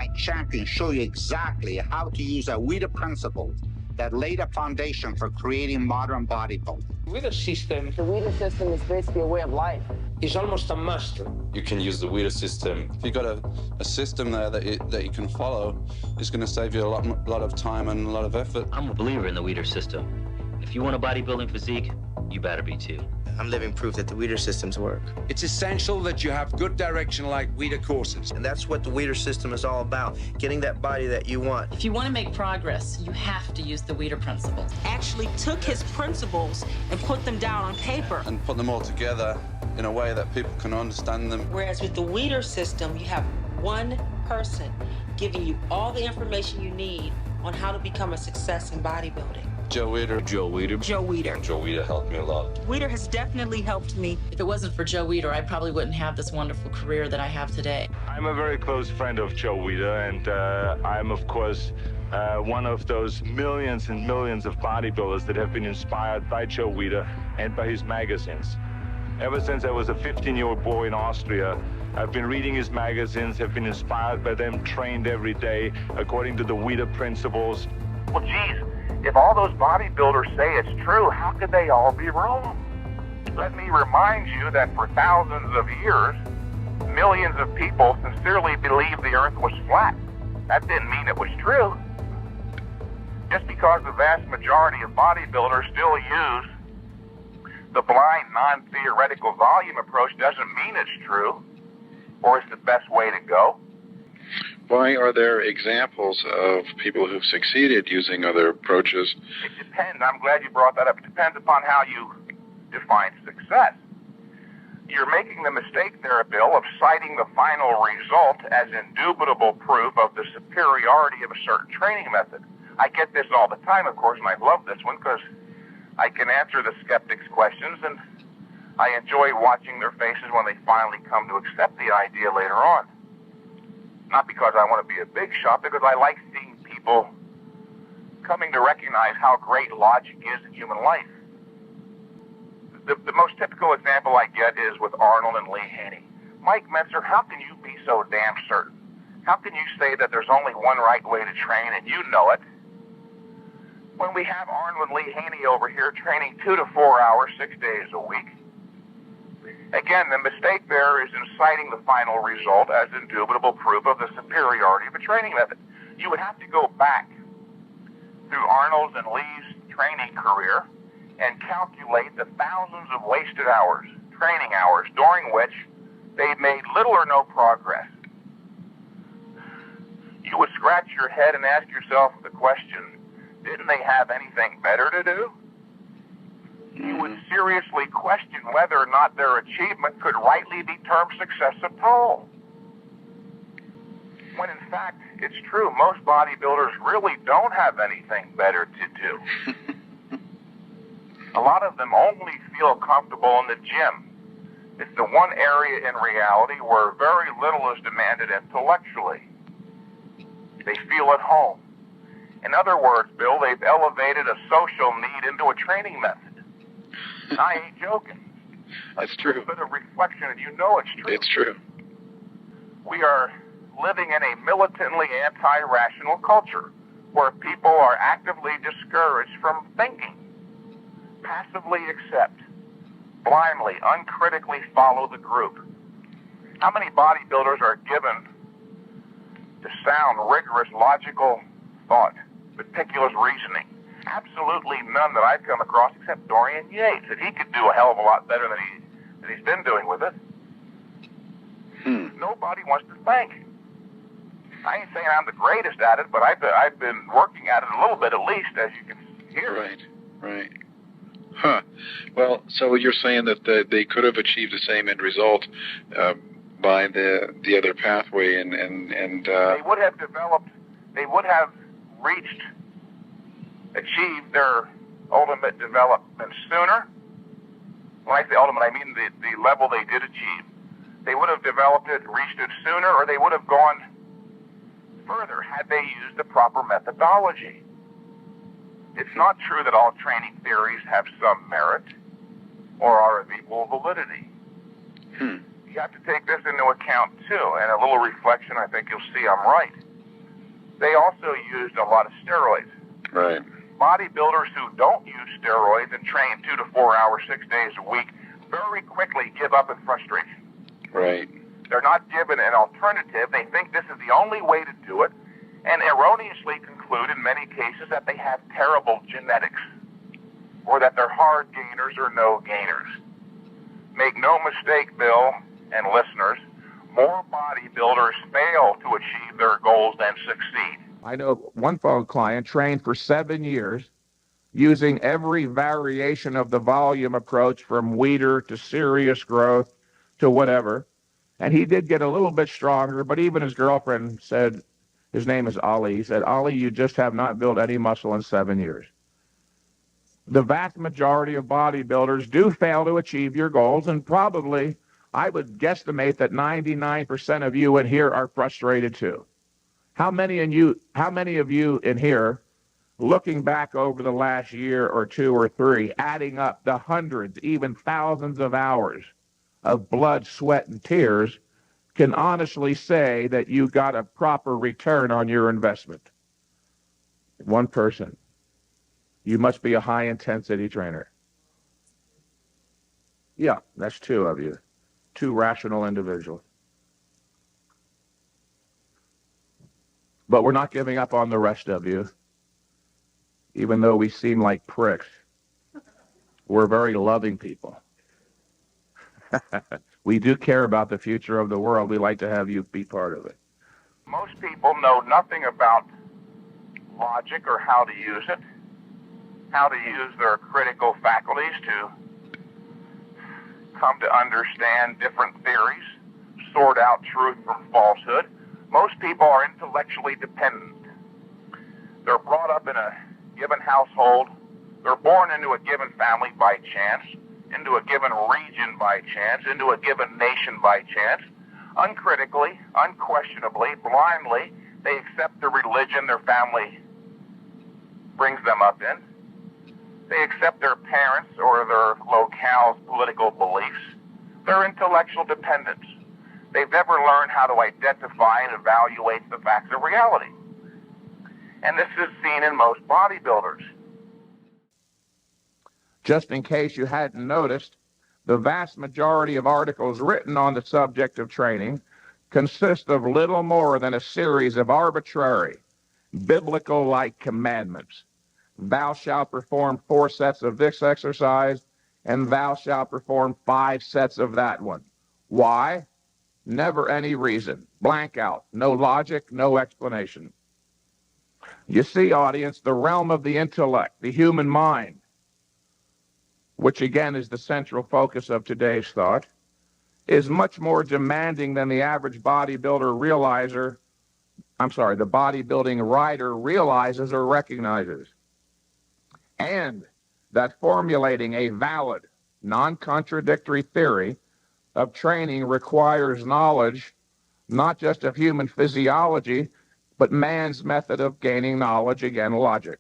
my champions show you exactly how to use a Weider principle that laid a foundation for creating modern bodybuilding. Weider system. The Weider system is basically a way of life. Is almost a must. You can use the Weider system. If you've got a system there that you can follow, it's going to save you a lot of time and a lot of effort. I'm a believer in the Weider system. If you want a bodybuilding physique, you better be too. I'm living proof that the Weider systems work. It's essential that you have good direction like Weider courses. And that's what the Weider system is all about, getting that body that you want. If you want to make progress, you have to use the Weider principles. Actually took his principles and put them down on paper. And put them all together in a way that people can understand them. Whereas with the Weider system, you have one person giving you all the information you need on how to become a success in bodybuilding. Joe Weider. Joe Weider. Joe Weider. Joe Weider helped me a lot. Weider has definitely helped me. If it wasn't for Joe Weider, I probably wouldn't have this wonderful career that I have today. I'm a very close friend of Joe Weider, and I'm, of course, one of those millions and millions of bodybuilders that have been inspired by Joe Weider and by his magazines. Ever since I was a 15-year-old boy in Austria, I've been reading his magazines, have been inspired by them, trained every day according to the Weider principles. Well, geez, if all those bodybuilders say it's true, how could they all be wrong? Let me remind you that for thousands of years, millions of people sincerely believed the earth was flat. That didn't mean it was true. Just because the vast majority of bodybuilders still use the blind, non-theoretical volume approach doesn't mean it's true or it's the best way to go. Why are there examples of people who've succeeded using other approaches? It depends. I'm glad you brought that up. It depends upon how you define success. You're making the mistake there, Bill, of citing the final result as indubitable proof of the superiority of a certain training method. I get this all the time, of course, and I love this one because I can answer the skeptics' questions, and I enjoy watching their faces when they finally come to accept the idea later on. Not because I want to be a big shot, because I like seeing people coming to recognize how great logic is in human life. The most typical example I get is with Arnold and Lee Haney. Mike Mentzer, how can you be so damn certain? How can you say that there's only one right way to train and you know it? When we have Arnold and Lee Haney over here training 2 to 4 hours, 6 days a week. Again, the mistake there is in citing the final result as indubitable proof of the superiority of a training method. You would have to go back through Arnold's and Lee's training career and calculate the thousands of wasted hours, training hours, during which they made little or no progress. You would scratch your head and ask yourself the question, didn't they have anything better to do? You would seriously question whether or not their achievement could rightly be termed success at all. When in fact, it's true, most bodybuilders really don't have anything better to do. A lot of them only feel comfortable in the gym. It's the one area in reality where very little is demanded intellectually. They feel at home. In other words, Bill, they've elevated a social need into a training method. I ain't joking. That's true. A bit of reflection, and you know it's true. It's true. We are living in a militantly anti-rational culture where people are actively discouraged from thinking, passively accept, blindly, uncritically follow the group. How many bodybuilders are given to sound, rigorous, logical thought, meticulous reasoning? Absolutely none that I've come across except Dorian Yates, and he could do a hell of a lot better than he's been doing with it. Nobody wants to think. I ain't saying I'm the greatest at it, but I've been working at it a little bit at least, as you can hear. Right. Huh. Well, so you're saying that they could have achieved the same end result by the other pathway, and they would have developed. They would have achieved their ultimate development sooner. When I say ultimate, I mean the level they did achieve. They would have developed it, reached it sooner, or they would have gone further had they used the proper methodology. It's not true that all training theories have some merit or are of equal validity. You have to take this into account, too, and a little reflection, I think you'll see I'm right. They also used a lot of steroids. Right. Bodybuilders who don't use steroids and train 2 to 4 hours, 6 days a week, very quickly give up in frustration. Right. They're not given an alternative. They think this is the only way to do it, and erroneously conclude in many cases that they have terrible genetics, or that they're hard gainers or no gainers. Make no mistake, Bill and listeners, more bodybuilders fail to achieve their goals than succeed. I know one fellow client trained for 7 years using every variation of the volume approach from Weider to serious growth to whatever. And he did get a little bit stronger, but even his girlfriend said, his name is Ali, he said, Ali, you just have not built any muscle in 7 years. The vast majority of bodybuilders do fail to achieve your goals, and probably, I would guesstimate that 99% of you in here are frustrated too. How many of you in here, looking back over the last year or 2 or 3, adding up the hundreds, even thousands of hours of blood, sweat, and tears, can honestly say that you got a proper return on your investment? One person. You must be a high-intensity trainer. Yeah, that's 2 of you. 2 rational individuals. But we're not giving up on the rest of you, even though we seem like pricks. We're very loving people. We do care about the future of the world. We like to have you be part of it. Most people know nothing about logic or how to use it, how to use their critical faculties to come to understand different theories, sort out truth from falsehood. Most people are intellectually dependent. They're brought up in a given household. They're born into a given family by chance, into a given region by chance, into a given nation by chance. Uncritically, unquestionably, blindly, they accept the religion their family brings them up in. They accept their parents' or their locale's political beliefs. They're intellectual dependents. They've never learned how to identify and evaluate the facts of reality. And this is seen in most bodybuilders. Just in case you hadn't noticed, the vast majority of articles written on the subject of training consist of little more than a series of arbitrary, biblical-like commandments. Thou shalt perform 4 sets of this exercise, and thou shalt perform 5 sets of that one. Why? Never any reason. Blank out. No logic, no explanation. You see, audience, the realm of the intellect, the human mind, which again is the central focus of today's thought, is much more demanding than the average bodybuilder the bodybuilding writer realizes or recognizes. And that formulating a valid, non-contradictory theory of training requires knowledge, not just of human physiology, but man's method of gaining knowledge, again, logic.